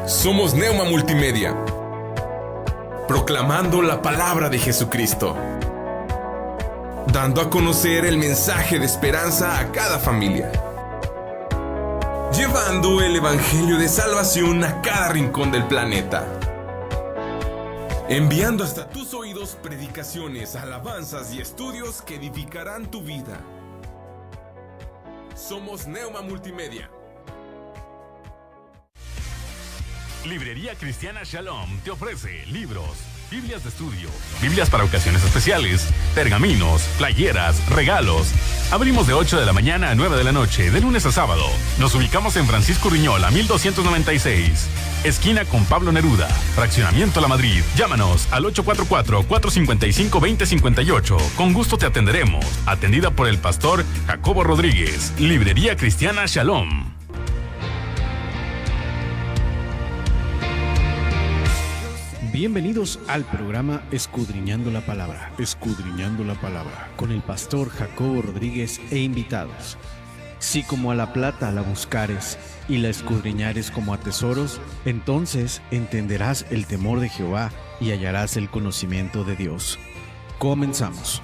Somos Neuma Multimedia, proclamando la palabra de Jesucristo, dando a conocer el mensaje de esperanza a cada familia, llevando el evangelio de salvación a cada rincón del planeta, enviando hasta tus oídos predicaciones, alabanzas y estudios que edificarán tu vida. Somos Neuma Multimedia. Librería Cristiana Shalom te ofrece libros, Biblias de estudio, Biblias para ocasiones especiales, pergaminos, playeras, regalos. Abrimos de 8 de la mañana a 9 de la noche, de lunes a sábado. Nos ubicamos en Francisco Riñola, 1296. Esquina con Pablo Neruda, Fraccionamiento La Madrid. Llámanos al 844-455-2058. Con gusto te atenderemos. Atendida por el pastor Jacobo Rodríguez. Librería Cristiana Shalom. Bienvenidos al programa Escudriñando la Palabra, con el pastor Jacobo Rodríguez e invitados. Si como a la plata la buscares y la escudriñares como a tesoros, entonces entenderás el temor de Jehová y hallarás el conocimiento de Dios. Comenzamos.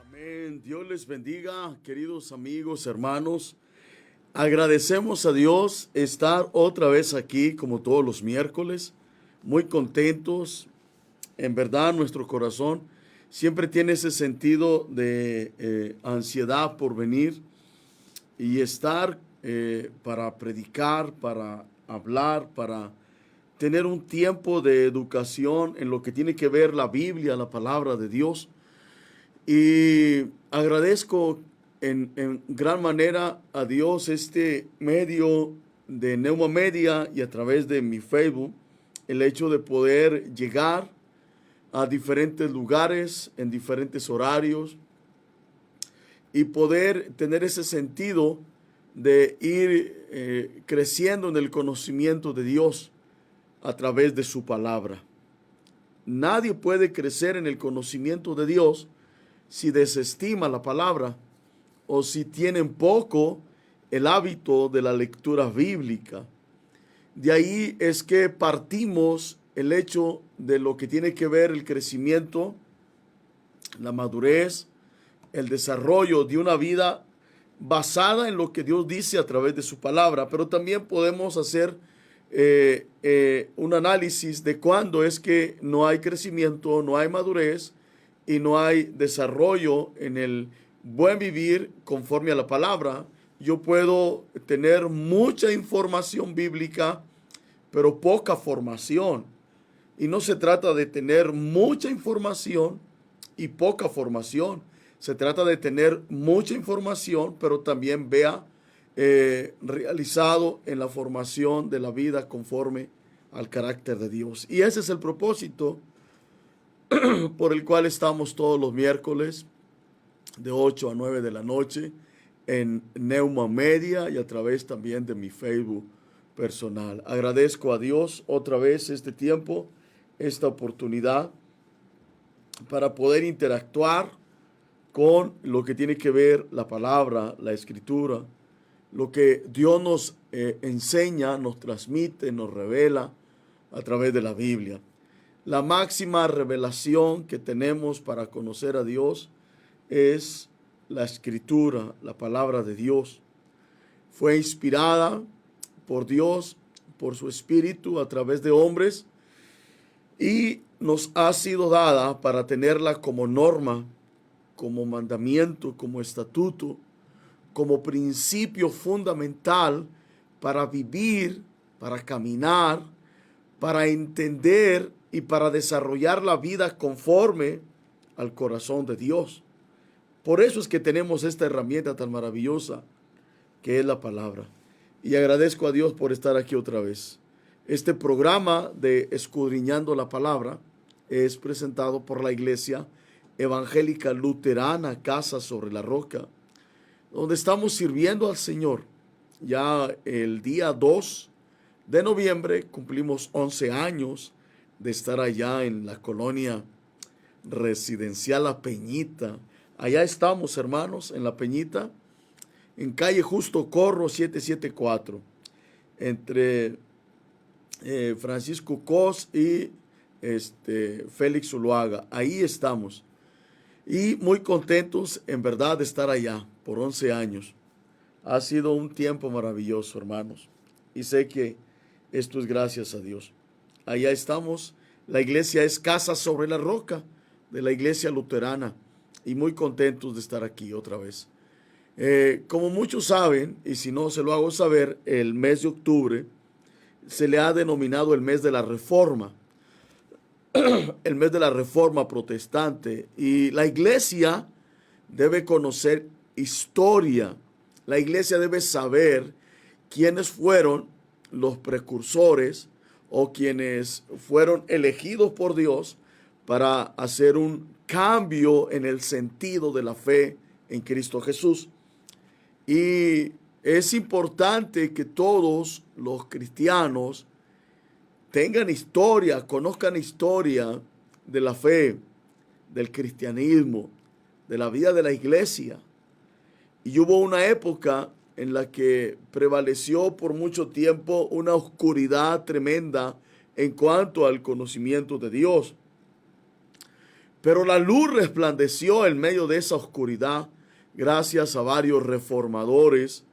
Amén. Dios les bendiga, queridos amigos, hermanos. Agradecemos a Dios estar otra vez aquí como todos los miércoles, muy contentos. En verdad nuestro corazón siempre tiene ese sentido de ansiedad por venir y estar para predicar, para hablar, para tener un tiempo de educación en lo que tiene que ver la Biblia, la palabra de Dios. Y agradezco en gran manera a Dios este medio de Neuma Media y a través de mi Facebook, el hecho de poder llegar a diferentes lugares en diferentes horarios y poder tener ese sentido de ir creciendo en el conocimiento de Dios a través de su palabra. Nadie puede crecer en el conocimiento de Dios si desestima la palabra o si tienen poco el hábito de la lectura bíblica. De ahí es que partimos el hecho de lo que tiene que ver el crecimiento, la madurez, el desarrollo de una vida basada en lo que Dios dice a través de su palabra, pero también podemos hacer un análisis de cuándo es que no hay crecimiento, no hay madurez y no hay desarrollo en el buen vivir conforme a la palabra. Yo puedo tener mucha información bíblica, pero poca formación. Y no se trata de tener mucha información y poca formación. Se trata de tener mucha información, pero también realizado en la formación de la vida conforme al carácter de Dios. Y ese es el propósito por el cual estamos todos los miércoles de 8 a 9 de la noche en Neuma Media y a través también de mi Facebook personal. Agradezco a Dios otra vez este tiempo, esta oportunidad para poder interactuar con lo que tiene que ver la palabra, la escritura, lo que Dios nos enseña, nos transmite, nos revela a través de la Biblia. La máxima revelación que tenemos para conocer a Dios es la escritura, la palabra de Dios. Fue inspirada por Dios, por su Espíritu a través de hombres y nos ha sido dada para tenerla como norma, como mandamiento, como estatuto, como principio fundamental para vivir, para caminar, para entender y para desarrollar la vida conforme al corazón de Dios. Por eso es que tenemos esta herramienta tan maravillosa que es la palabra. Y agradezco a Dios por estar aquí otra vez. Este programa de Escudriñando la Palabra es presentado por la Iglesia Evangélica Luterana Casa sobre la Roca, donde estamos sirviendo al Señor. Ya el día 2 de noviembre cumplimos 11 años de estar allá en la colonia residencial La Peñita, Allá estamos, hermanos, en La Peñita, en calle Justo Corro 774, entre Francisco Cos y Félix Zuluaga. Ahí estamos. Y muy contentos, en verdad, de estar allá por 11 años. Ha sido un tiempo maravilloso, hermanos. Y sé que esto es gracias a Dios. Allá estamos. La iglesia es Casa sobre la Roca, de la iglesia luterana. Y muy contentos de estar aquí otra vez. Como muchos saben, y si no se lo hago saber, el mes de octubre se le ha denominado el mes de la Reforma. El mes de la Reforma protestante. Y la iglesia debe conocer historia. La iglesia debe saber quiénes fueron los precursores o quienes fueron elegidos por Dios para hacer un cambio en el sentido de la fe en Cristo Jesús. Y es importante que todos los cristianos tengan historia, conozcan historia de la fe, del cristianismo, de la vida de la iglesia. Y hubo una época en la que prevaleció por mucho tiempo una oscuridad tremenda en cuanto al conocimiento de Dios. Pero la luz resplandeció en medio de esa oscuridad gracias a varios reformadores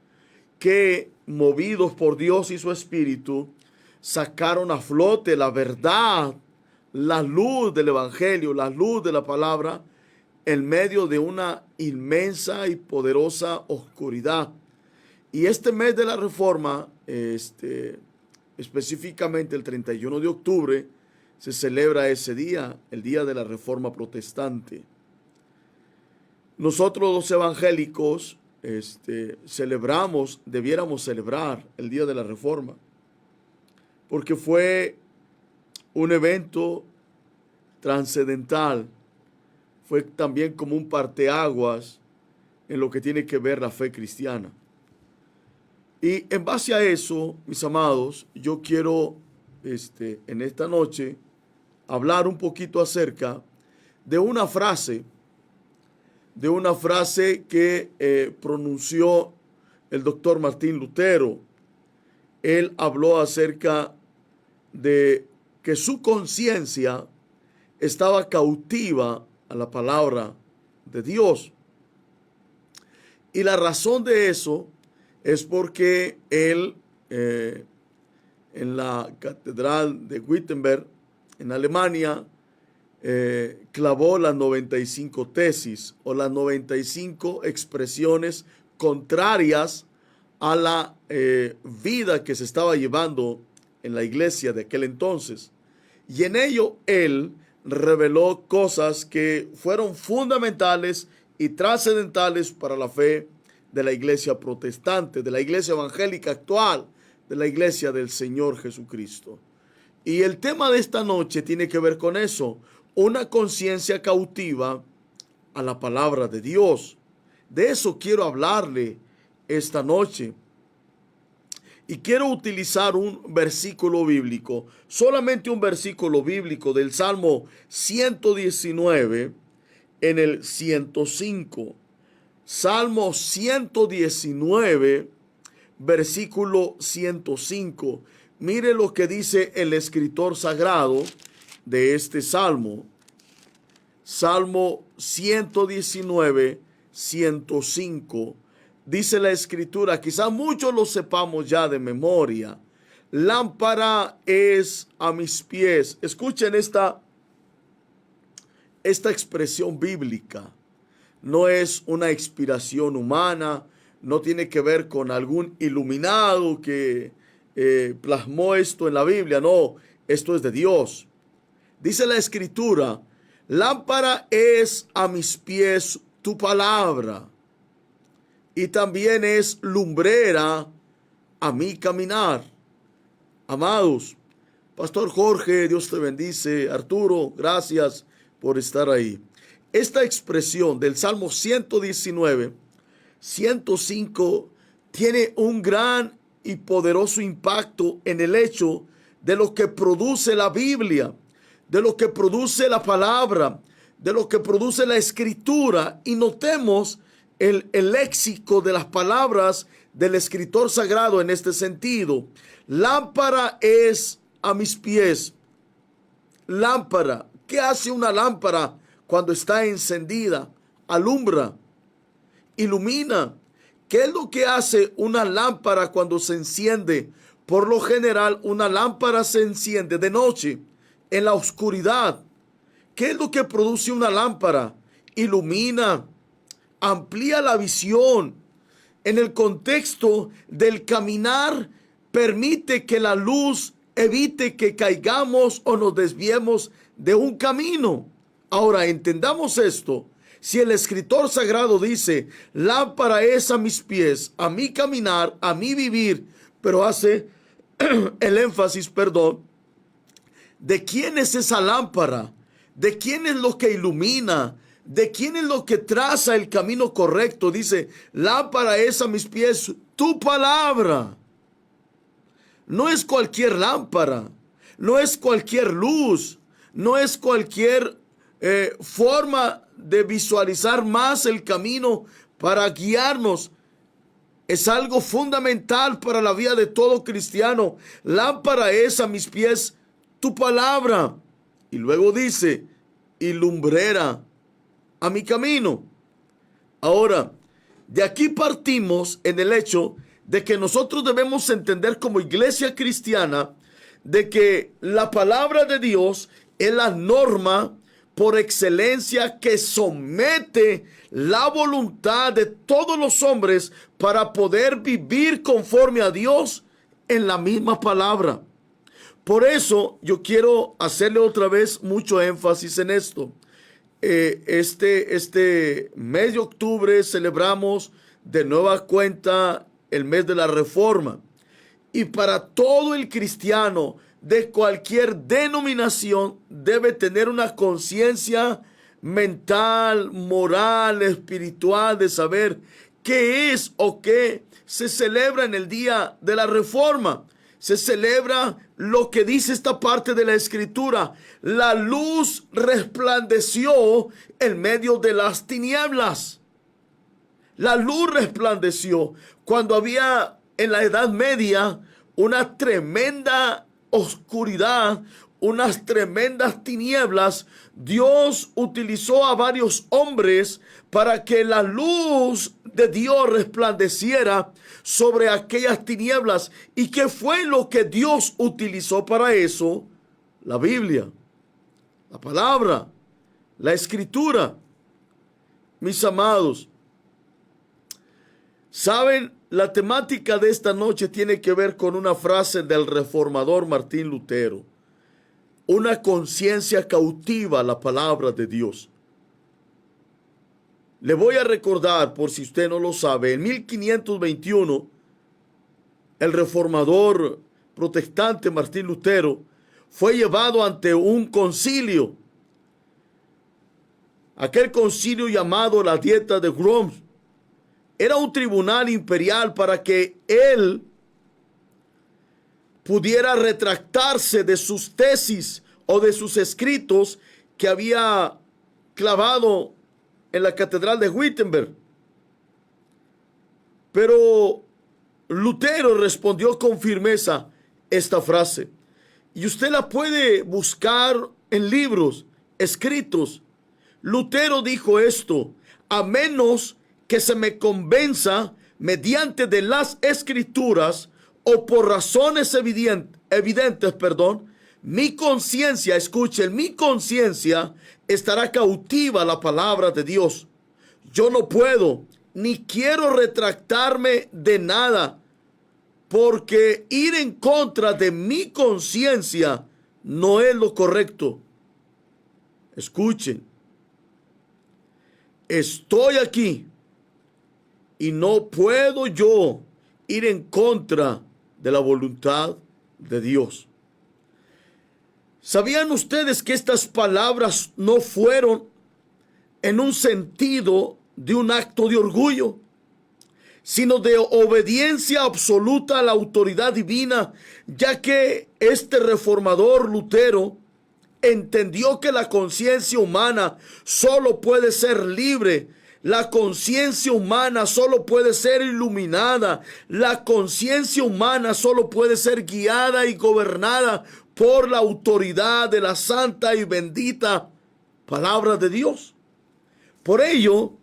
que, movidos por Dios y su Espíritu, sacaron a flote la verdad, la luz del Evangelio, la luz de la palabra, en medio de una inmensa y poderosa oscuridad. Y este mes de la Reforma, específicamente el 31 de octubre, se celebra ese día, el día de la Reforma protestante. Nosotros los evangélicos debiéramos celebrar el día de la Reforma, porque fue un evento trascendental, fue también como un parteaguas en lo que tiene que ver la fe cristiana. Y en base a eso, mis amados, yo quiero en esta noche hablar un poquito acerca de una frase que pronunció el doctor Martín Lutero. Él habló acerca de que su conciencia estaba cautiva a la palabra de Dios. Y la razón de eso es porque él, en la catedral de Wittenberg, en Alemania, clavó las 95 tesis o las 95 expresiones contrarias a la vida que se estaba llevando en la iglesia de aquel entonces. Y en ello él reveló cosas que fueron fundamentales y trascendentales para la fe de la iglesia protestante, de la iglesia evangélica actual, de la iglesia del Señor Jesucristo. Y el tema de esta noche tiene que ver con eso, una conciencia cautiva a la palabra de Dios. De eso quiero hablarle esta noche. Y quiero utilizar un versículo bíblico, solamente un versículo bíblico del Salmo 119 en el 105. Salmo 119, versículo 105. Mire lo que dice el escritor sagrado de este salmo. Salmo 119, 105. Dice la escritura, quizá muchos lo sepamos ya de memoria. Lámpara es a mis pies. Escuchen esta expresión bíblica. No es una inspiración humana, no tiene que ver con algún iluminado que plasmó esto en la Biblia. No, esto es de Dios. Dice la escritura, lámpara es a mis pies tu palabra, y también es lumbrera a mi caminar. Amados, Pastor Jorge, Dios te bendice. Arturo, gracias por estar ahí. Esta expresión del Salmo 119, 105, tiene un gran y poderoso impacto en el hecho de lo que produce la Biblia, de lo que produce la palabra, de lo que produce la Escritura, y notemos el léxico de las palabras del escritor sagrado en este sentido. Lámpara es a mis pies. Lámpara. ¿Qué hace una lámpara cuando está encendida? Alumbra, ilumina. ¿Qué es lo que hace una lámpara cuando se enciende? Por lo general, una lámpara se enciende de noche, en la oscuridad. ¿Qué es lo que produce una lámpara? Ilumina, amplía la visión. En el contexto del caminar, permite que la luz evite que caigamos o nos desviemos de un camino. Ahora, entendamos esto. Si el escritor sagrado dice, lámpara es a mis pies, a mi caminar, a mi vivir, pero hace el énfasis, ¿de quién es esa lámpara? ¿De quién es lo que ilumina? ¿De quién es lo que traza el camino correcto? Dice, lámpara es a mis pies tu palabra. No es cualquier lámpara, no es cualquier luz, no es cualquier forma de visualizar más el camino para guiarnos. Es algo fundamental para la vida de todo cristiano. Lámpara es a mis pies tu palabra. Y luego dice, y lumbrera a mi camino. Ahora, de aquí partimos en el hecho de que nosotros debemos entender como iglesia cristiana de que la palabra de Dios es la norma por excelencia que somete la voluntad de todos los hombres para poder vivir conforme a Dios en la misma palabra. Por eso yo quiero hacerle otra vez mucho énfasis en esto. Este mes de octubre celebramos de nueva cuenta el mes de la Reforma. Y para todo el cristiano de cualquier denominación debe tener una conciencia mental, moral, espiritual de saber qué es o qué se celebra en el día de la Reforma. Se celebra lo que dice esta parte de la Escritura. La luz resplandeció en medio de las tinieblas. La luz resplandeció cuando había en la Edad Media una tremenda oscuridad, unas tremendas tinieblas. Dios utilizó a varios hombres para que la luz de Dios resplandeciera sobre aquellas tinieblas. ¿Y qué fue lo que Dios utilizó para eso? La Biblia, la palabra, la Escritura. Mis amados, ¿saben? La temática de esta noche tiene que ver con una frase del reformador Martín Lutero. Una conciencia cautiva a la palabra de Dios. Le voy a recordar, por si usted no lo sabe, en 1521, el reformador protestante Martín Lutero fue llevado ante un concilio. Aquel concilio llamado la Dieta de Worms. Era un tribunal imperial para que él pudiera retractarse de sus tesis o de sus escritos que había clavado en la catedral de Wittenberg. Pero Lutero respondió con firmeza esta frase. Y usted la puede buscar en libros escritos. Lutero dijo esto: a menos que se me convenza mediante de las escrituras o por razones evidentes, mi conciencia, escuchen, mi conciencia estará cautiva a la palabra de Dios. Yo no puedo ni quiero retractarme de nada, porque ir en contra de mi conciencia no es lo correcto. Escuchen, estoy aquí y no puedo yo ir en contra de la voluntad de Dios. ¿Sabían ustedes que estas palabras no fueron en un sentido de un acto de orgullo, sino de obediencia absoluta a la autoridad divina, ya que este reformador Lutero entendió que la conciencia humana solo puede ser libre. La conciencia humana solo puede ser iluminada. La conciencia humana solo puede ser guiada y gobernada por la autoridad de la santa y bendita palabra de Dios. Por ello,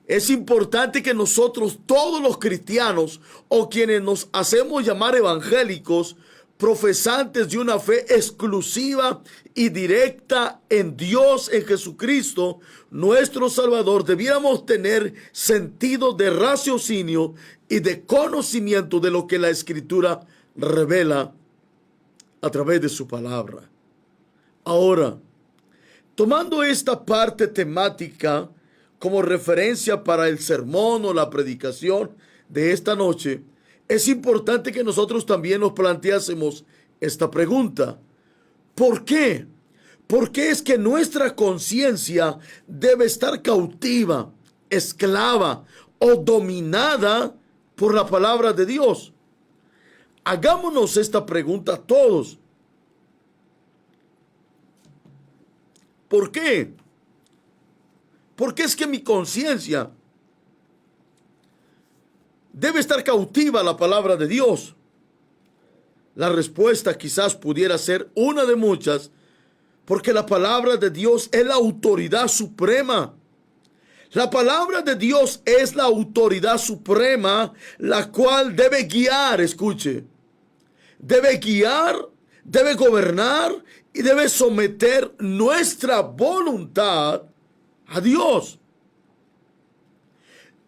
es importante que nosotros, todos los cristianos o quienes nos hacemos llamar evangélicos, profesantes de una fe exclusiva y directa en Dios, en Jesucristo, nuestro Salvador, debiéramos tener sentido de raciocinio y de conocimiento de lo que la Escritura revela a través de su palabra. Ahora, tomando esta parte temática como referencia para el sermón o la predicación de esta noche, es importante que nosotros también nos planteásemos esta pregunta. ¿Por qué? ¿Por qué es que nuestra conciencia debe estar cautiva, esclava o dominada por la palabra de Dios? Hagámonos esta pregunta todos. ¿Por qué? ¿Por qué es que mi conciencia debe estar cautiva a la palabra de Dios? La respuesta quizás pudiera ser una de muchas, porque la palabra de Dios es la autoridad suprema. La palabra de Dios es la autoridad suprema, la cual debe guiar, escuche, debe guiar, debe gobernar y debe someter nuestra voluntad a Dios.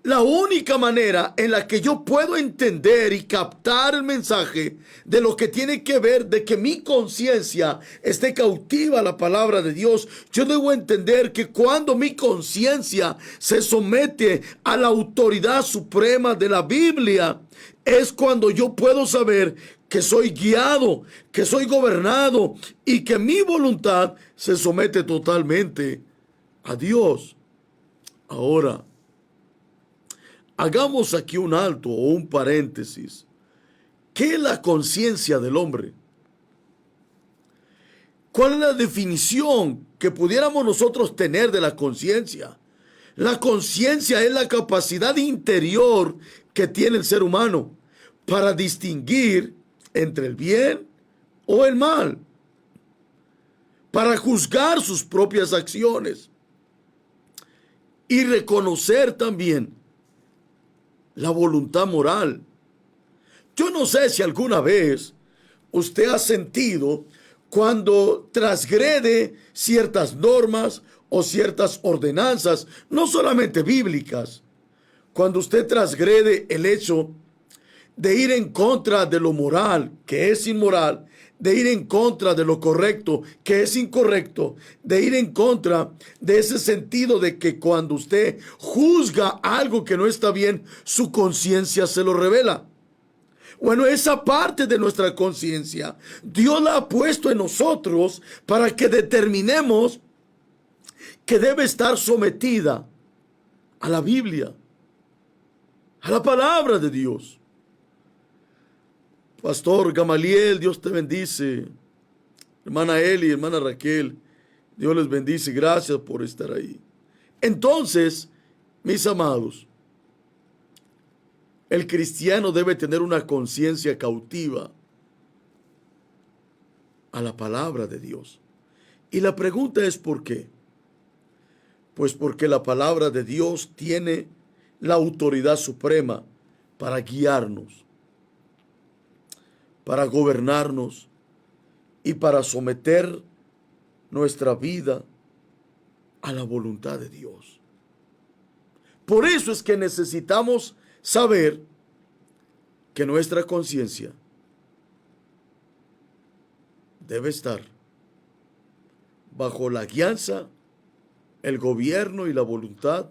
La única manera en la que yo puedo entender y captar el mensaje de lo que tiene que ver de que mi conciencia esté cautiva a la palabra de Dios, yo debo entender que cuando mi conciencia se somete a la autoridad suprema de la Biblia, es cuando yo puedo saber que soy guiado, que soy gobernado y que mi voluntad se somete totalmente a Dios. Ahora, hagamos aquí un alto o un paréntesis. ¿Qué es la conciencia del hombre? ¿Cuál es la definición que pudiéramos nosotros tener de la conciencia? La conciencia es la capacidad interior que tiene el ser humano para distinguir entre el bien o el mal, para juzgar sus propias acciones y reconocer también la voluntad moral. Yo no sé si alguna vez usted ha sentido cuando transgrede ciertas normas o ciertas ordenanzas, no solamente bíblicas, cuando usted transgrede el hecho de ir en contra de lo moral, que es inmoral, de ir en contra de lo correcto, que es incorrecto, de ir en contra de ese sentido de que cuando usted juzga algo que no está bien, su conciencia se lo revela. Bueno, esa parte de nuestra conciencia, Dios la ha puesto en nosotros para que determinemos que debe estar sometida a la Biblia, a la palabra de Dios. Pastor Gamaliel, Dios te bendice. Hermana Eli, hermana Raquel, Dios les bendice. Gracias por estar ahí. Entonces, mis amados, el cristiano debe tener una conciencia cautiva a la palabra de Dios. Y la pregunta es ¿por qué? Pues porque la palabra de Dios tiene la autoridad suprema para guiarnos, para gobernarnos y para someter nuestra vida a la voluntad de Dios. Por eso es que necesitamos saber que nuestra conciencia debe estar bajo la guianza, el gobierno y la voluntad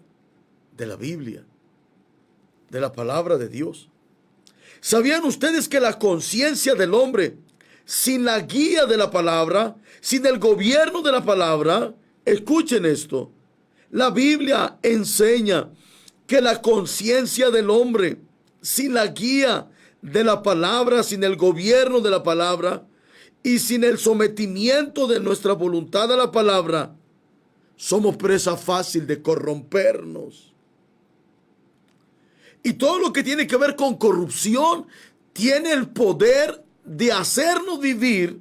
de la Biblia, de la palabra de Dios. ¿Sabían ustedes que la conciencia del hombre, sin la guía de la palabra, sin el gobierno de la palabra, escuchen esto, la Biblia enseña que la conciencia del hombre, sin la guía de la palabra, sin el gobierno de la palabra, Y sin el sometimiento de nuestra voluntad a la palabra, somos presa fácil de corrompernos. Y todo lo que tiene que ver con corrupción tiene el poder de hacernos vivir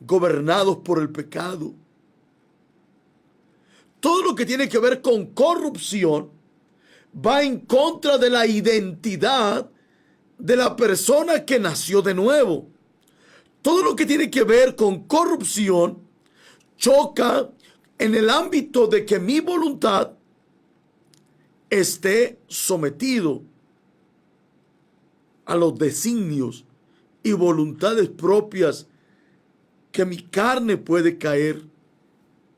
gobernados por el pecado. Todo lo que tiene que ver con corrupción va en contra de la identidad de la persona que nació de nuevo. Todo lo que tiene que ver con corrupción choca en el ámbito de que mi voluntad esté sometido a los designios y voluntades propias que mi carne puede caer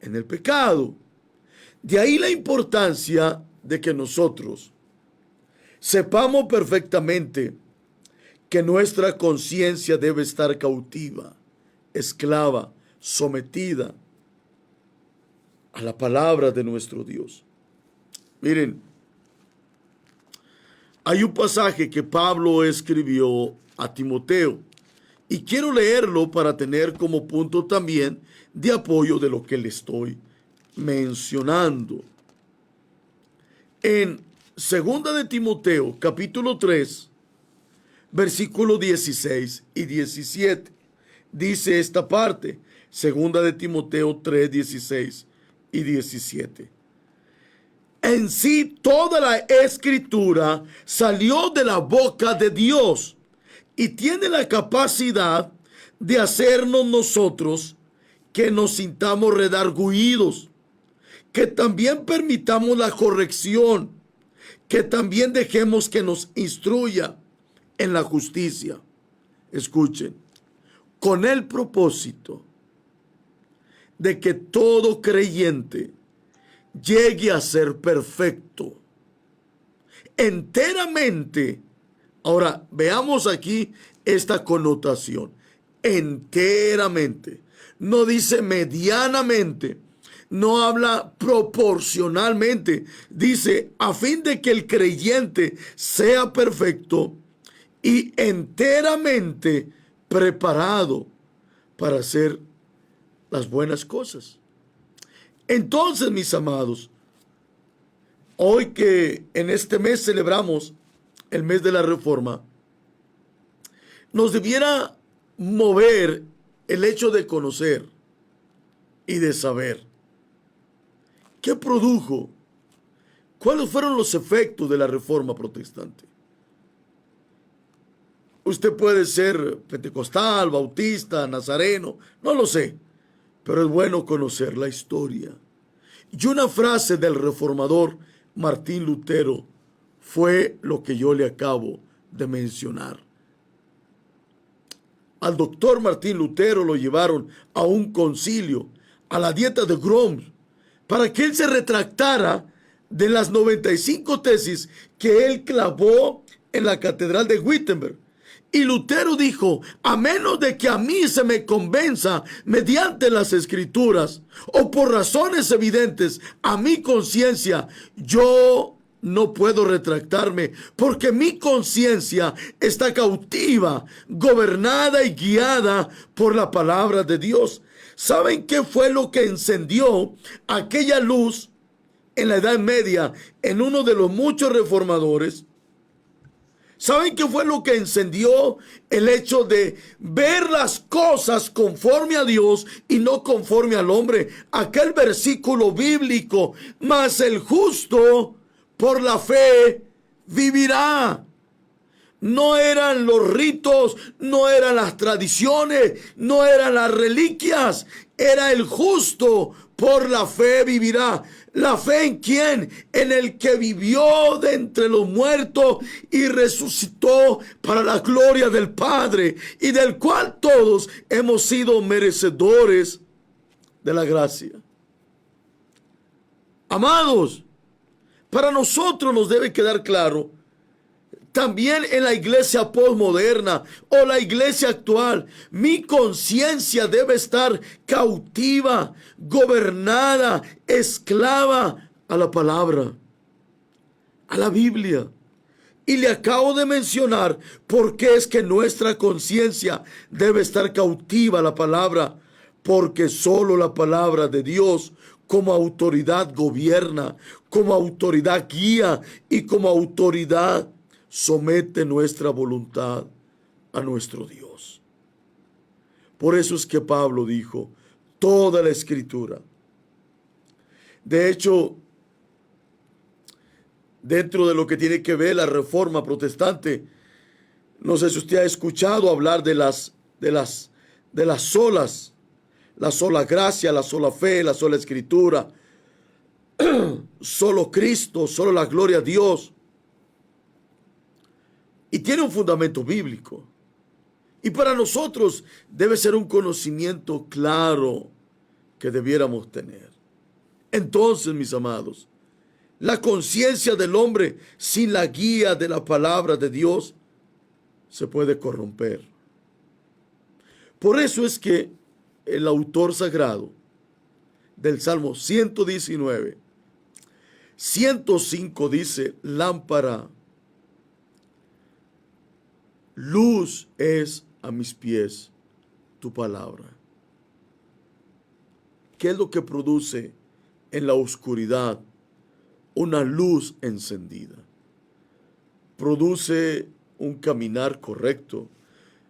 en el pecado. De ahí la importancia de que nosotros sepamos perfectamente que nuestra conciencia debe estar cautiva, esclava, sometida a la palabra de nuestro Dios. Miren, hay un pasaje que Pablo escribió a Timoteo y quiero leerlo para tener como punto también de apoyo de lo que le estoy mencionando. En 2 de Timoteo, capítulo 3, versículos 16 y 17, dice esta parte, 2 de Timoteo 3, 16 y 17. En sí toda la escritura salió de la boca de Dios y tiene la capacidad de hacernos nosotros que nos sintamos redargüidos, que también permitamos la corrección, que también dejemos que nos instruya en la justicia. Escuchen, con el propósito de que todo creyente llegue a ser perfecto, enteramente. Ahora, veamos aquí esta connotación, enteramente. No dice medianamente, no habla proporcionalmente, dice a fin de que el creyente sea perfecto y enteramente preparado para hacer las buenas cosas. Entonces, mis amados, hoy que en este mes celebramos el mes de la Reforma, nos debiera mover el hecho de conocer y de saber qué produjo, cuáles fueron los efectos de la Reforma protestante. Usted puede ser pentecostal, bautista, nazareno, no lo sé, pero es bueno conocer la historia. Y una frase del reformador Martín Lutero fue lo que yo le acabo de mencionar. Al doctor Martín Lutero lo llevaron a un concilio, a la dieta de Worms, para que él se retractara de las 95 tesis que él clavó en la catedral de Wittenberg. Y Lutero dijo, a menos de que a mí se me convenza mediante las escrituras o por razones evidentes a mi conciencia, yo no puedo retractarme, porque mi conciencia está cautiva, gobernada y guiada por la palabra de Dios. ¿Saben qué fue lo que encendió aquella luz en la Edad Media en uno de los muchos reformadores? ¿Saben qué fue lo que encendió el hecho de ver las cosas conforme a Dios y no conforme al hombre? Aquel versículo bíblico, mas el justo por la fe vivirá. No eran los ritos, no eran las tradiciones, no eran las reliquias, era el justo por la fe vivirá. ¿La fe en quién? En el que vivió de entre los muertos y resucitó para la gloria del Padre, y del cual todos hemos sido merecedores de la gracia. Amados, para nosotros nos debe quedar claro, también en la iglesia postmoderna o la iglesia actual, mi conciencia debe estar cautiva, gobernada, esclava a la palabra, a la Biblia. Y le acabo de mencionar por qué es que nuestra conciencia debe estar cautiva a la palabra, porque solo la palabra de Dios como autoridad gobierna, como autoridad guía y como autoridad somete nuestra voluntad a nuestro Dios. Por eso es que Pablo dijo, toda la escritura. De hecho, dentro de lo que tiene que ver la reforma protestante, no sé si usted ha escuchado hablar de las solas, la sola gracia, la sola fe, la sola escritura, solo Cristo, solo la gloria a Dios. Y tiene un fundamento bíblico. Y para nosotros debe ser un conocimiento claro que debiéramos tener. Entonces, mis amados, la conciencia del hombre sin la guía de la palabra de Dios se puede corromper. Por eso es que el autor sagrado del Salmo 119, 105 dice, lámpara, luz es a mis pies tu palabra. ¿Qué es lo que produce en la oscuridad una luz encendida? Produce un caminar correcto.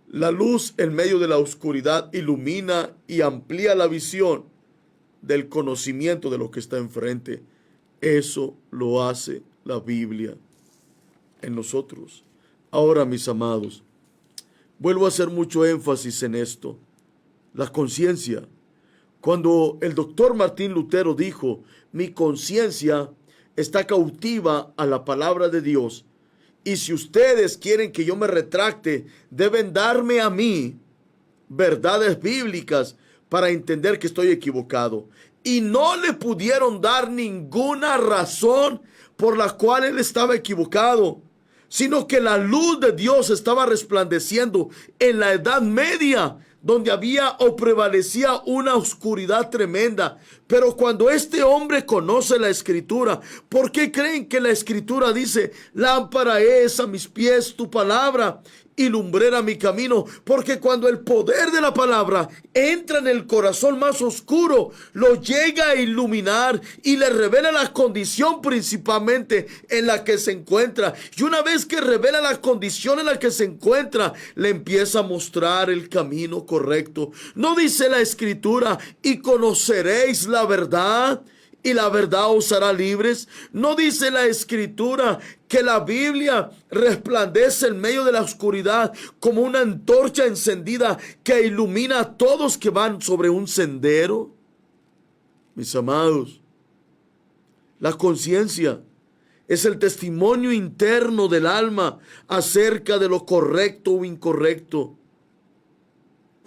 La luz en medio de la oscuridad ilumina y amplía la visión del conocimiento de lo que está enfrente. Eso lo hace la Biblia en nosotros. Ahora, mis amados, vuelvo a hacer mucho énfasis en esto. La conciencia. Cuando el doctor Martín Lutero dijo, mi conciencia está cautiva a la palabra de Dios, y si ustedes quieren que yo me retracte, deben darme a mí verdades bíblicas para entender que estoy equivocado. Y no le pudieron dar ninguna razón por la cual él estaba equivocado, sino que la luz de Dios estaba resplandeciendo en la Edad Media, donde había o prevalecía una oscuridad tremenda. Pero cuando este hombre conoce la escritura, ¿por qué creen que la escritura dice, lámpara es a mis pies tu palabra y lumbrera mi camino? Porque cuando el poder de la palabra entra en el corazón más oscuro, lo llega a iluminar y le revela la condición principalmente en la que se encuentra. Y una vez que revela la condición en la que se encuentra, le empieza a mostrar el camino correcto. No dice la escritura, y conoceréis la verdad, y la verdad os hará libres. No dice la escritura que la Biblia resplandece en medio de la oscuridad como una antorcha encendida que ilumina a todos que van sobre un sendero. Mis amados, la conciencia es el testimonio interno del alma acerca de lo correcto o incorrecto.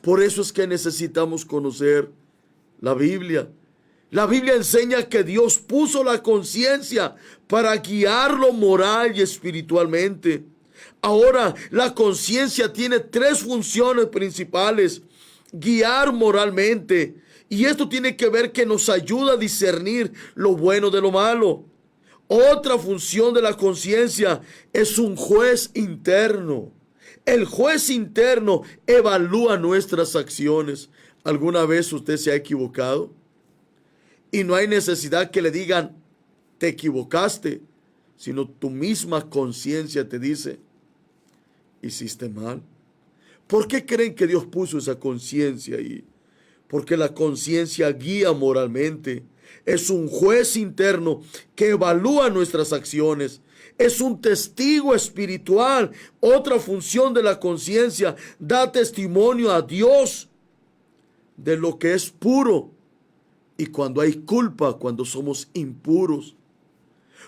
Por eso es que necesitamos conocer la Biblia. La Biblia enseña que Dios puso la conciencia para guiarlo moral y espiritualmente. Ahora, la conciencia tiene tres funciones principales: guiar moralmente, y esto tiene que ver que nos ayuda a discernir lo bueno de lo malo. Otra función de la conciencia es un juez interno. El juez interno evalúa nuestras acciones. ¿Alguna vez usted se ha equivocado? Y no hay necesidad que le digan, te equivocaste, sino tu misma conciencia te dice, hiciste mal. ¿Por qué creen que Dios puso esa conciencia ahí? Porque la conciencia guía moralmente. Es un juez interno que evalúa nuestras acciones. Es un testigo espiritual. Otra función de la conciencia: da testimonio a Dios de lo que es puro y cuando hay culpa, cuando somos impuros.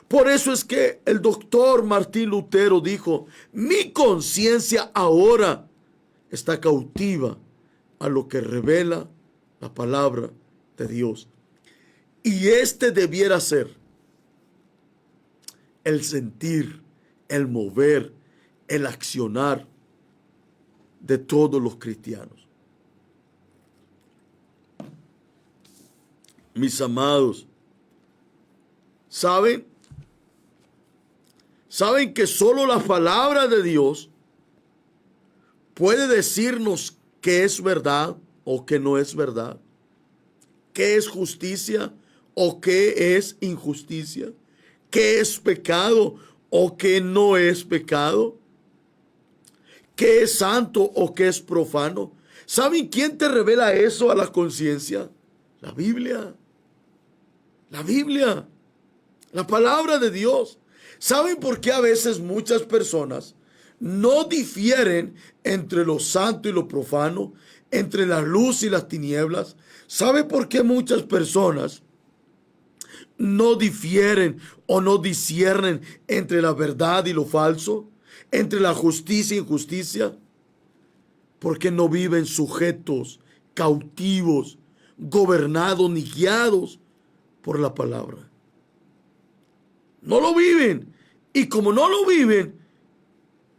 Por eso es que el doctor Martín Lutero dijo, mi conciencia ahora está cautiva a lo que revela la palabra de Dios. Y este debiera ser el sentir, el mover, el accionar de todos los cristianos. Mis amados, ¿saben? Saben que solo la palabra de Dios puede decirnos qué es verdad o qué no es verdad, qué es justicia o qué es injusticia, qué es pecado o qué no es pecado, qué es santo o qué es profano. ¿Saben quién te revela eso a la conciencia? La Biblia. La Biblia. La palabra de Dios. ¿Saben por qué a veces muchas personas no difieren entre lo santo y lo profano, entre la luz y las tinieblas? ¿Saben por qué muchas personas no difieren o no disciernen entre la verdad y lo falso, entre la justicia e injusticia? Porque no viven sujetos, cautivos, gobernados ni guiados por la palabra. No lo viven. Y como no lo viven,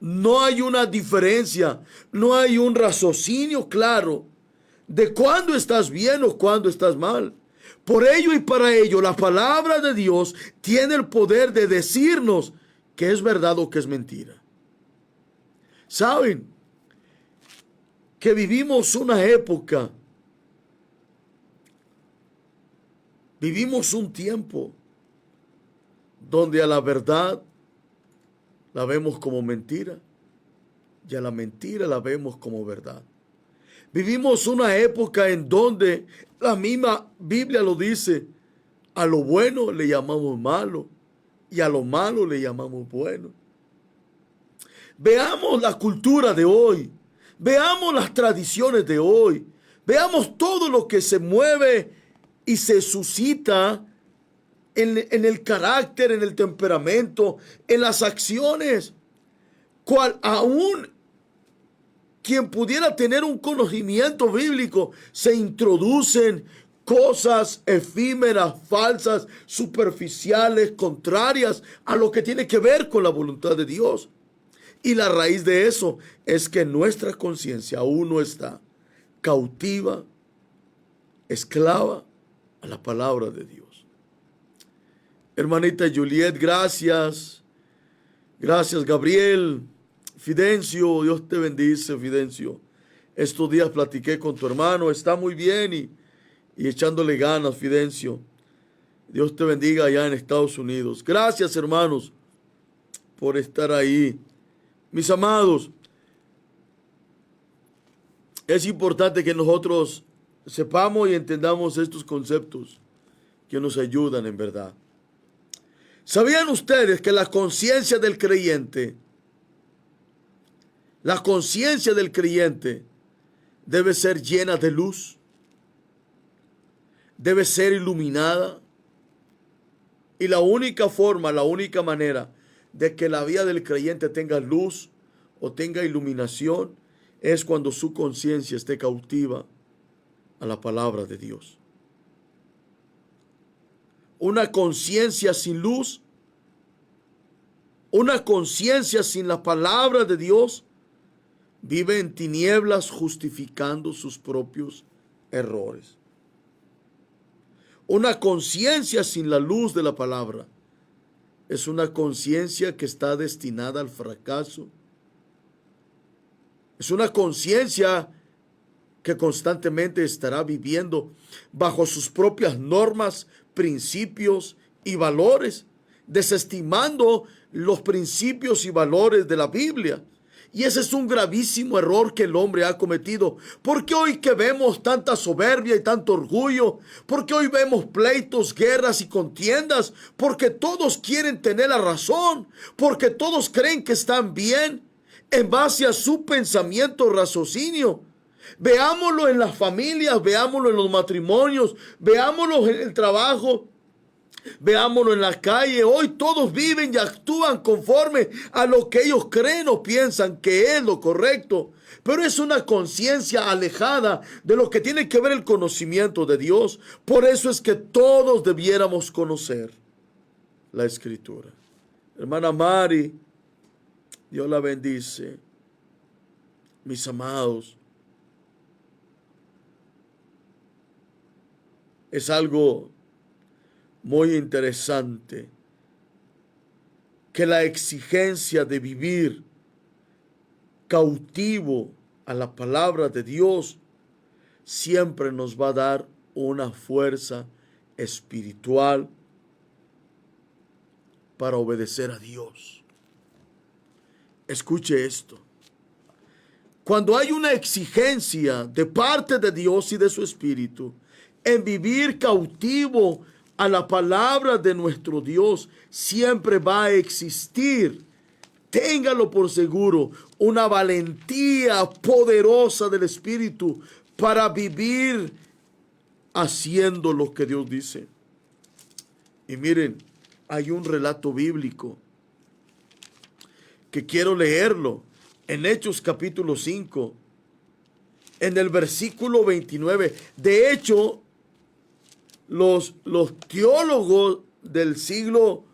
no hay una diferencia, no hay un raciocinio claro de cuándo estás bien o cuándo estás mal. Por ello y para ello, la palabra de Dios tiene el poder de decirnos qué es verdad o qué es mentira. ¿Saben? Que vivimos una época, vivimos un tiempo donde a la verdad la vemos como mentira y a la mentira la vemos como verdad. Vivimos una época en donde la misma Biblia lo dice, a lo bueno le llamamos malo y a lo malo le llamamos bueno. Veamos la cultura de hoy. Veamos las tradiciones de hoy. Veamos todo lo que se mueve y se suscita en el carácter, en el temperamento, en las acciones. Cual aún quien pudiera tener un conocimiento bíblico, se introducen cosas efímeras, falsas, superficiales, contrarias a lo que tiene que ver con la voluntad de Dios. Y la raíz de eso es que nuestra conciencia aún no está cautiva, esclava a la palabra de Dios. Hermanita Juliet, gracias. Gracias, Gabriel. Fidencio, Dios te bendice, Fidencio. Estos días platiqué con tu hermano, está muy bien y echándole ganas, Fidencio. Dios te bendiga allá en Estados Unidos. Gracias, hermanos, por estar ahí. Mis amados, es importante que nosotros sepamos y entendamos estos conceptos que nos ayudan en verdad. ¿Sabían ustedes que la conciencia del creyente debe ser llena de luz? Debe ser iluminada. Y la única forma, la única manera de que la vida del creyente tenga luz o tenga iluminación es cuando su conciencia esté cautiva a la palabra de Dios. Una conciencia sin luz, una conciencia sin la palabra de Dios, vive en tinieblas justificando sus propios errores. Una conciencia sin la luz de la palabra es una conciencia que está destinada al fracaso. Es una conciencia que constantemente estará viviendo bajo sus propias normas, principios y valores, desestimando los principios y valores de la Biblia. Y ese es un gravísimo error que el hombre ha cometido. Porque hoy que vemos tanta soberbia y tanto orgullo, porque hoy vemos pleitos, guerras y contiendas, porque todos quieren tener la razón, porque todos creen que están bien en base a su pensamiento, raciocinio. Veámoslo en las familias, veámoslo en los matrimonios, veámoslo en el trabajo, veámoslo en la calle. Hoy todos viven y actúan conforme a lo que ellos creen o piensan que es lo correcto. Pero es una conciencia alejada de lo que tiene que ver el conocimiento de Dios. Por eso es que todos debiéramos conocer la Escritura. Hermana Mari, Dios la bendice. Mis amados, es algo muy interesante que la exigencia de vivir cautivo a la palabra de Dios siempre nos va a dar una fuerza espiritual para obedecer a Dios. Escuche esto. Cuando hay una exigencia de parte de Dios y de su Espíritu en vivir cautivo a la palabra de nuestro Dios, siempre va a existir, téngalo por seguro, una valentía poderosa del Espíritu para vivir haciendo lo que Dios dice. Y miren, hay un relato bíblico que quiero leerlo en Hechos capítulo 5, en el versículo 29. De hecho, los teólogos del siglo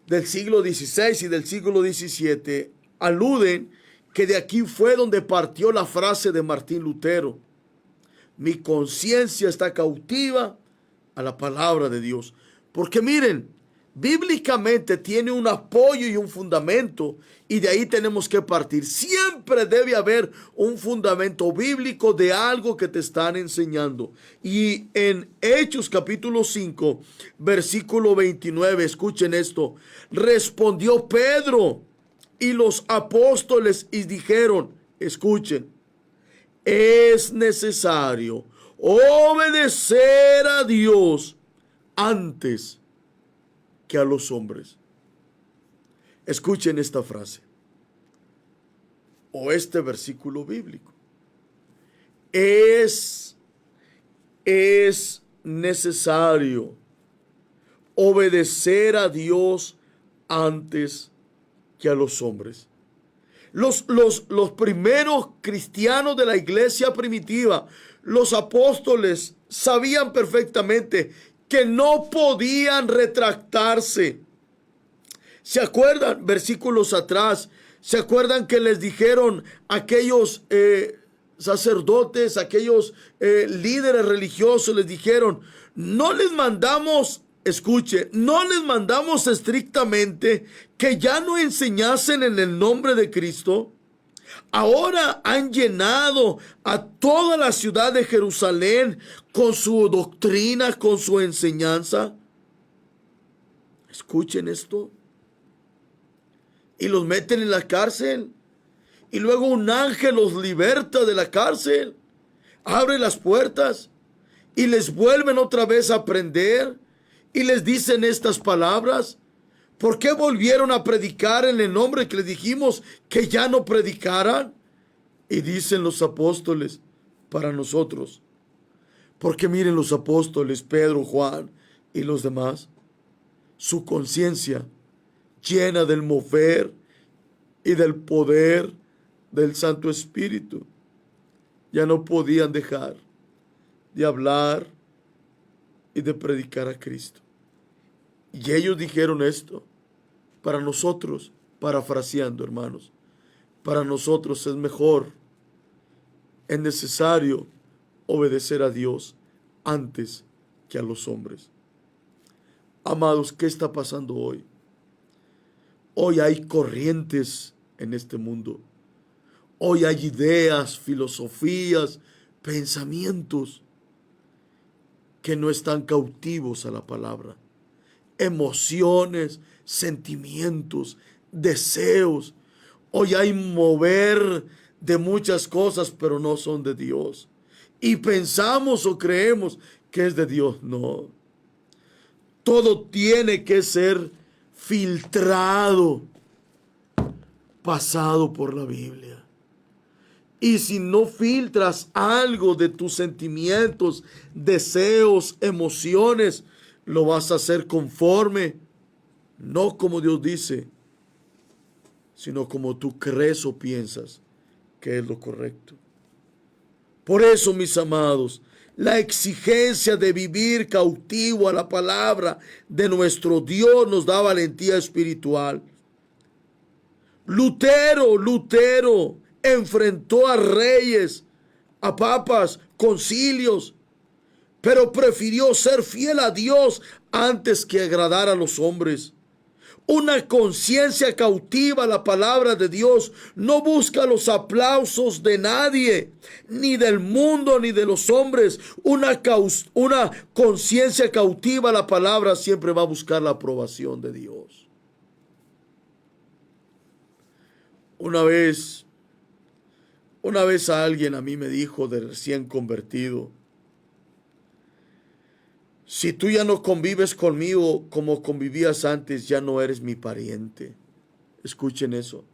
XVI y del siglo XVII aluden que de aquí fue donde partió la frase de Martín Lutero: mi conciencia está cautiva a la palabra de Dios. Porque miren, bíblicamente tiene un apoyo y un fundamento, y de ahí tenemos que partir. Siempre debe haber un fundamento bíblico de algo que te están enseñando. Y en Hechos capítulo 5, versículo 29, escuchen esto: respondió Pedro y los apóstoles y dijeron, escuchen, es necesario obedecer a Dios antes que a los hombres. Escuchen esta frase o este versículo bíblico. Es necesario obedecer a Dios antes que a los hombres. Los primeros cristianos de la iglesia primitiva, los apóstoles, sabían perfectamente que no podían retractarse. ¿Se acuerdan? Versículos atrás, ¿se acuerdan que les dijeron aquellos sacerdotes, aquellos líderes religiosos? Les dijeron, no les mandamos, escuche, no les mandamos estrictamente que ya no enseñasen en el nombre de Cristo. Ahora han llenado a toda la ciudad de Jerusalén con su doctrina, con su enseñanza. Escuchen esto. Y los meten en la cárcel. Y luego un ángel los liberta de la cárcel. Abre las puertas. Y les vuelven otra vez a prender. Y les dicen estas palabras. ¿Por qué volvieron a predicar en el nombre que les dijimos que ya no predicaran? Y dicen los apóstoles para nosotros. Porque miren, los apóstoles, Pedro, Juan y los demás, su conciencia llena del mover y del poder del Santo Espíritu, ya no podían dejar de hablar y de predicar a Cristo. Y ellos dijeron esto: para nosotros, parafraseando, hermanos, para nosotros es mejor, es necesario obedecer a Dios antes que a los hombres. Amados, ¿qué está pasando hoy? Hoy hay corrientes en este mundo. Hoy hay ideas, filosofías, pensamientos que no están cautivos a la palabra. Emociones, sentimientos, deseos. Hoy hay mover de muchas cosas, pero no son de Dios. Y pensamos o creemos que es de Dios. No. Todo tiene que ser filtrado, pasado por la Biblia. Y si no filtras algo de tus sentimientos, deseos, emociones, lo vas a hacer conforme, no como Dios dice, sino como tú crees o piensas que es lo correcto. Por eso, mis amados, la exigencia de vivir cautivo a la palabra de nuestro Dios nos da valentía espiritual. Lutero enfrentó a reyes, a papas, concilios, pero prefirió ser fiel a Dios antes que agradar a los hombres. Una conciencia cautiva a la palabra de Dios no busca los aplausos de nadie, ni del mundo, ni de los hombres. Una conciencia cautiva a la palabra siempre va a buscar la aprobación de Dios. Una vez alguien a mí me dijo, de recién convertido: si tú ya no convives conmigo como convivías antes, ya no eres mi pariente. Escuchen eso.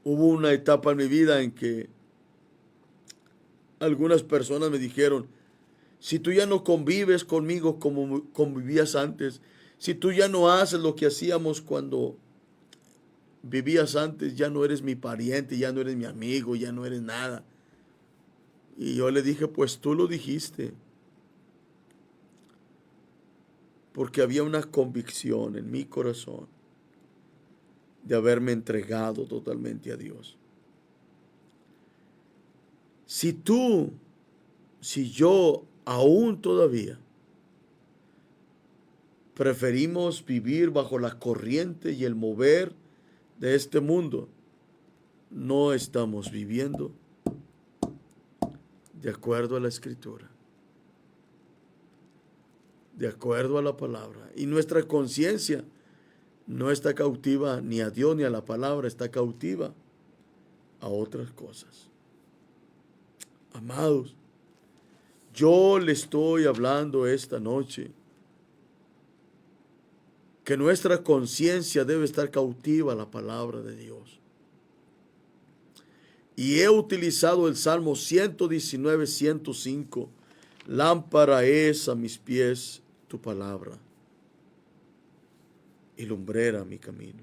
Hubo una etapa en mi vida en que algunas personas me dijeron: si tú ya no convives conmigo como convivías antes, si tú ya no haces lo que hacíamos cuando vivías antes, ya no eres mi pariente, ya no eres mi amigo, ya no eres nada. Y yo le dije: pues tú lo dijiste. Porque había una convicción en mi corazón de haberme entregado totalmente a Dios. Si yo aún todavía preferimos vivir bajo la corriente y el mover de este mundo, no estamos viviendo de acuerdo a la Escritura, de acuerdo a la palabra. Y nuestra conciencia no está cautiva ni a Dios ni a la palabra, está cautiva a otras cosas. Amados, yo le estoy hablando esta noche que nuestra conciencia debe estar cautiva a la palabra de Dios. Y he utilizado el Salmo 119, 105. Lámpara es a mis pies tu palabra y lumbrera mi camino.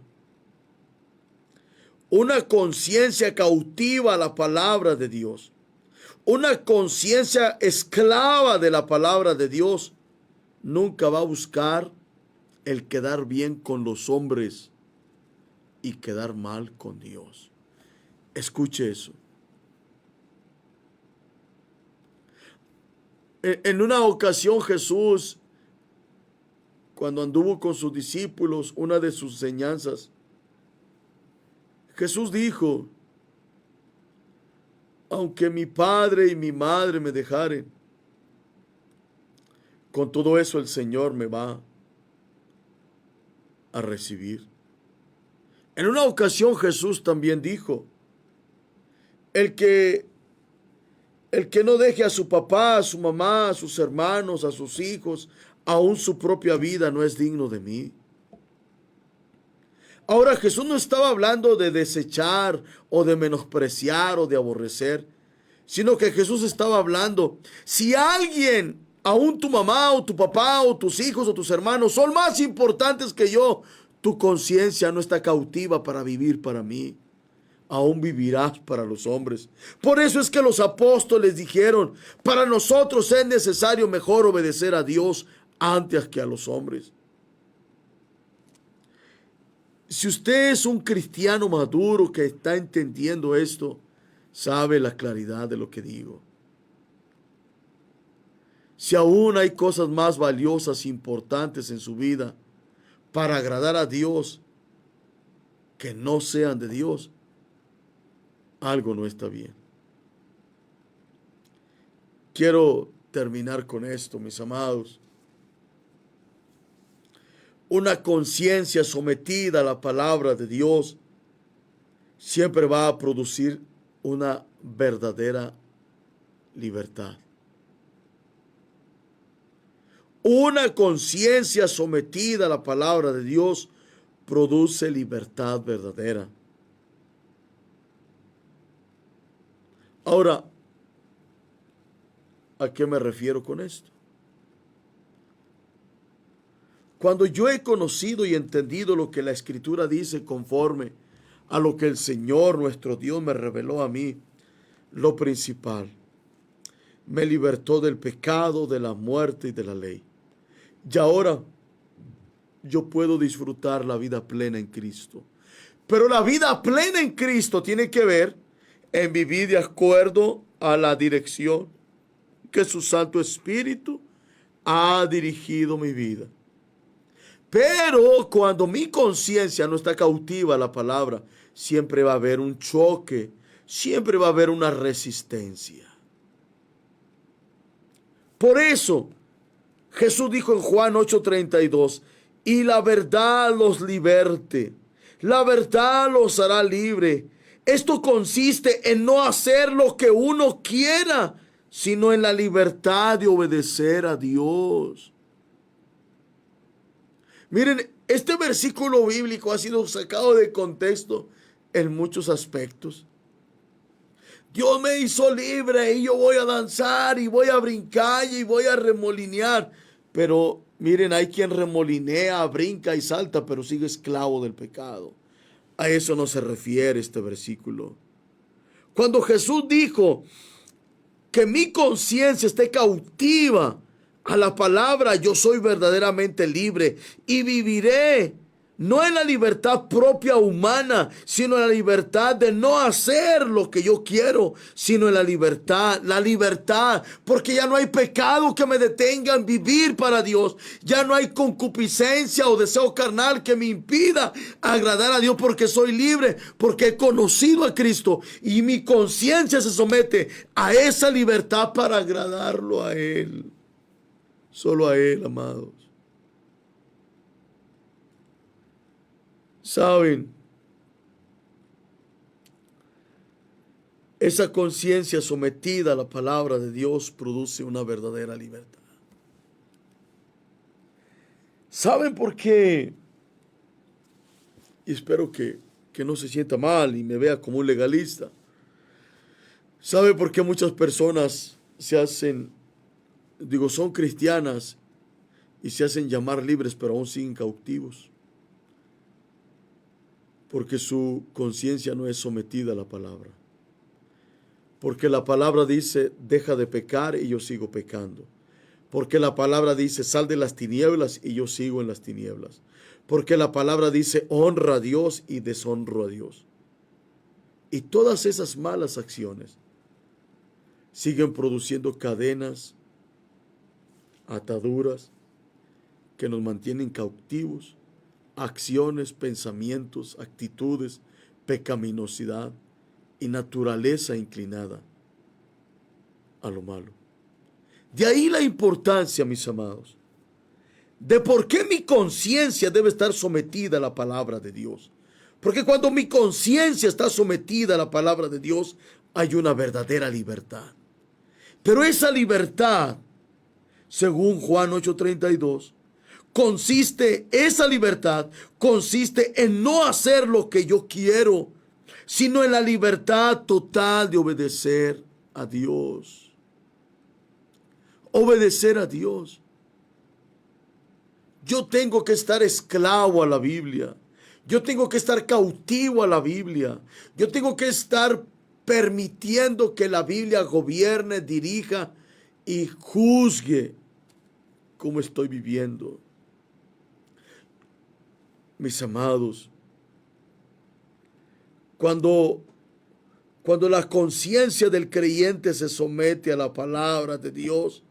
Una conciencia cautiva a la palabra de Dios. Una conciencia esclava de la palabra de Dios nunca va a buscar el quedar bien con los hombres y quedar mal con Dios. Escuche eso. En una ocasión Jesús, cuando anduvo con sus discípulos, una de sus enseñanzas, Jesús dijo: aunque mi padre y mi madre me dejaren, con todo eso el Señor me va a recibir. En una ocasión Jesús también dijo: el que no deje a su papá, a su mamá, a sus hermanos, a sus hijos, aún su propia vida, no es digno de mí. Ahora, Jesús no estaba hablando de desechar o de menospreciar o de aborrecer, sino que Jesús estaba hablando: si alguien, aún tu mamá o tu papá o tus hijos o tus hermanos son más importantes que yo, tu conciencia no está cautiva para vivir para mí. Aún vivirás para los hombres. Por eso es que los apóstoles dijeron: para nosotros es necesario mejor obedecer a Dios antes que a los hombres. Si usted es un cristiano maduro que está entendiendo esto, sabe la claridad de lo que digo. Si aún hay cosas más valiosas e importantes en su vida para agradar a Dios que no sean de Dios, algo no está bien. Quiero terminar con esto, mis amados. Una conciencia sometida a la palabra de Dios siempre va a producir una verdadera libertad. Una conciencia sometida a la palabra de Dios produce libertad verdadera. Ahora, ¿a qué me refiero con esto? Cuando yo he conocido y entendido lo que la Escritura dice conforme a lo que el Señor nuestro Dios me reveló a mí, lo principal, me libertó del pecado, de la muerte y de la ley. Y ahora yo puedo disfrutar la vida plena en Cristo. Pero la vida plena en Cristo tiene que ver en vivir de acuerdo a la dirección que su Santo Espíritu ha dirigido mi vida. Pero cuando mi conciencia no está cautiva a la palabra, siempre va a haber un choque, siempre va a haber una resistencia. Por eso, Jesús dijo en Juan 8:32, y la verdad los liberte, la verdad los hará libre. Esto consiste en no hacer lo que uno quiera, sino en la libertad de obedecer a Dios. Miren, este versículo bíblico ha sido sacado de contexto en muchos aspectos. Dios me hizo libre y yo voy a danzar y voy a brincar y voy a remolinear. Pero miren, hay quien remolinea, brinca y salta, pero sigue esclavo del pecado. A eso no se refiere este versículo. Cuando Jesús dijo que mi conciencia esté cautiva a la palabra, yo soy verdaderamente libre y viviré, no en la libertad propia humana, sino en la libertad de no hacer lo que yo quiero, sino en la libertad, porque ya no hay pecado que me detenga en vivir para Dios, ya no hay concupiscencia o deseo carnal que me impida agradar a Dios, porque soy libre, porque he conocido a Cristo y mi conciencia se somete a esa libertad para agradarlo a Él, solo a Él, amados. ¿Saben? Esa conciencia sometida a la palabra de Dios produce una verdadera libertad. ¿Saben por qué? Y espero que no se sienta mal y me vea como un legalista. ¿Saben por qué muchas personas son cristianas y se hacen llamar libres, pero aún siguen cautivos? Porque su conciencia no es sometida a la palabra. Porque la palabra dice, deja de pecar y yo sigo pecando. Porque la palabra dice, sal de las tinieblas y yo sigo en las tinieblas. Porque la palabra dice, honra a Dios y deshonro a Dios. Y todas esas malas acciones siguen produciendo cadenas, ataduras que nos mantienen cautivos. Acciones, pensamientos, actitudes, pecaminosidad y naturaleza inclinada a lo malo. De ahí la importancia, mis amados, de por qué mi conciencia debe estar sometida a la palabra de Dios. Porque cuando mi conciencia está sometida a la palabra de Dios, hay una verdadera libertad. Pero esa libertad, según Juan 8:32, esa libertad consiste en no hacer lo que yo quiero, sino en la libertad total de obedecer a Dios. Obedecer a Dios. Yo tengo que estar esclavo a la Biblia. Yo tengo que estar cautivo a la Biblia. Yo tengo que estar permitiendo que la Biblia gobierne, dirija y juzgue cómo estoy viviendo. Mis amados, cuando la conciencia del creyente se somete a la palabra de Dios,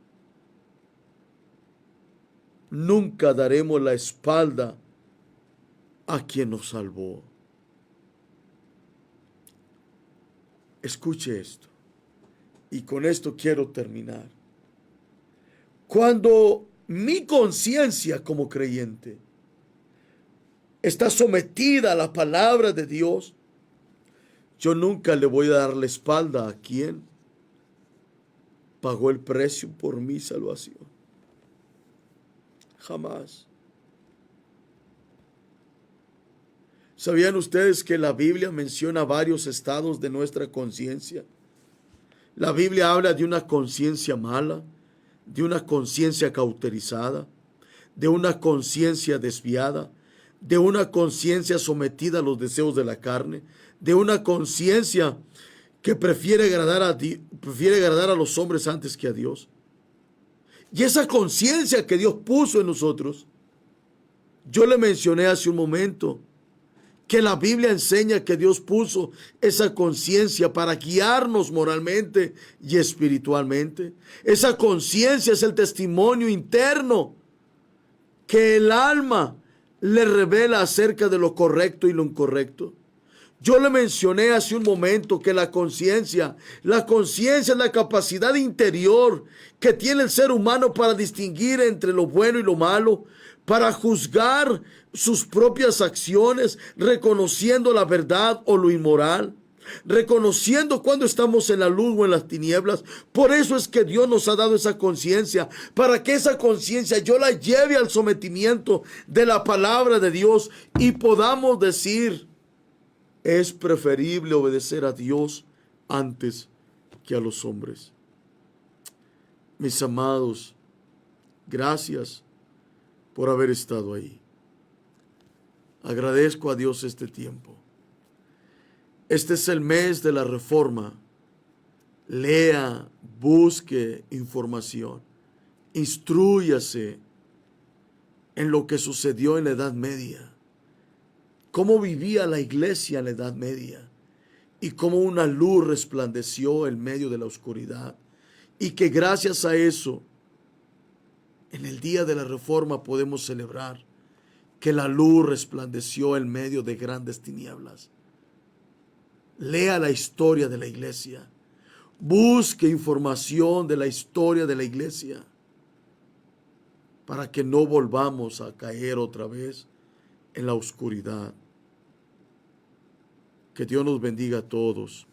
nunca daremos la espalda a quien nos salvó. Escuche esto, y con esto quiero terminar. Cuando mi conciencia como creyente está sometida a la palabra de Dios, yo nunca le voy a dar la espalda a quien pagó el precio por mi salvación. Jamás. ¿Sabían ustedes que la Biblia menciona varios estados de nuestra conciencia? La Biblia habla de una conciencia mala, de una conciencia cauterizada, de una conciencia desviada, de una conciencia sometida a los deseos de la carne, de una conciencia que prefiere agradar a los hombres antes que a Dios. Y esa conciencia que Dios puso en nosotros, yo le mencioné hace un momento, que la Biblia enseña que Dios puso esa conciencia para guiarnos moralmente y espiritualmente. Esa conciencia es el testimonio interno que el alma le revela acerca de lo correcto y lo incorrecto. Yo le mencioné hace un momento que la conciencia es la capacidad interior que tiene el ser humano para distinguir entre lo bueno y lo malo, para juzgar sus propias acciones, reconociendo la verdad o lo inmoral, reconociendo cuando estamos en la luz o en las tinieblas. Por eso es que Dios nos ha dado esa conciencia, para que esa conciencia yo la lleve al sometimiento de la palabra de Dios y podamos decir: es preferible obedecer a Dios antes que a los hombres. Mis amados, gracias por haber estado ahí. Agradezco a Dios este tiempo. Este es el mes de la Reforma. Lea, busque información, instrúyase en lo que sucedió en la Edad Media, cómo vivía la iglesia en la Edad Media y cómo una luz resplandeció en medio de la oscuridad, y que gracias a eso en el día de la Reforma podemos celebrar que la luz resplandeció en medio de grandes tinieblas. Lea la historia de la iglesia. Busque información de la historia de la iglesia para que no volvamos a caer otra vez en la oscuridad. Que Dios nos bendiga a todos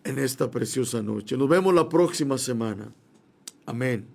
en esta preciosa noche. Nos vemos la próxima semana. Amén.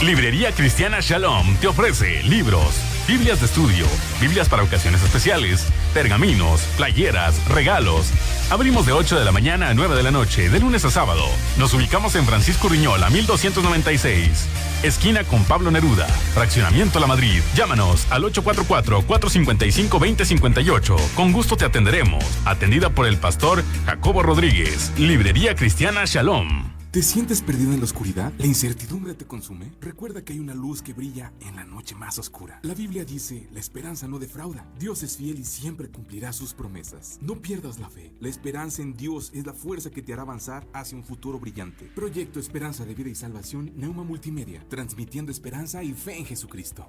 Librería Cristiana Shalom te ofrece libros, Biblias de estudio, Biblias para ocasiones especiales, pergaminos, playeras, regalos. Abrimos de 8 de la mañana a 9 de la noche, de lunes a sábado. Nos ubicamos en Francisco Riñola, 1296. Esquina con Pablo Neruda, Fraccionamiento La Madrid. Llámanos al 844-455-2058. Con gusto te atenderemos. Atendida por el pastor Jacobo Rodríguez. Librería Cristiana Shalom. ¿Te sientes perdido en la oscuridad? ¿La incertidumbre te consume? Recuerda que hay una luz que brilla en la noche más oscura. La Biblia dice, la esperanza no defrauda. Dios es fiel y siempre cumplirá sus promesas. No pierdas la fe. La esperanza en Dios es la fuerza que te hará avanzar hacia un futuro brillante. Proyecto Esperanza de Vida y Salvación, Neuma Multimedia, transmitiendo esperanza y fe en Jesucristo.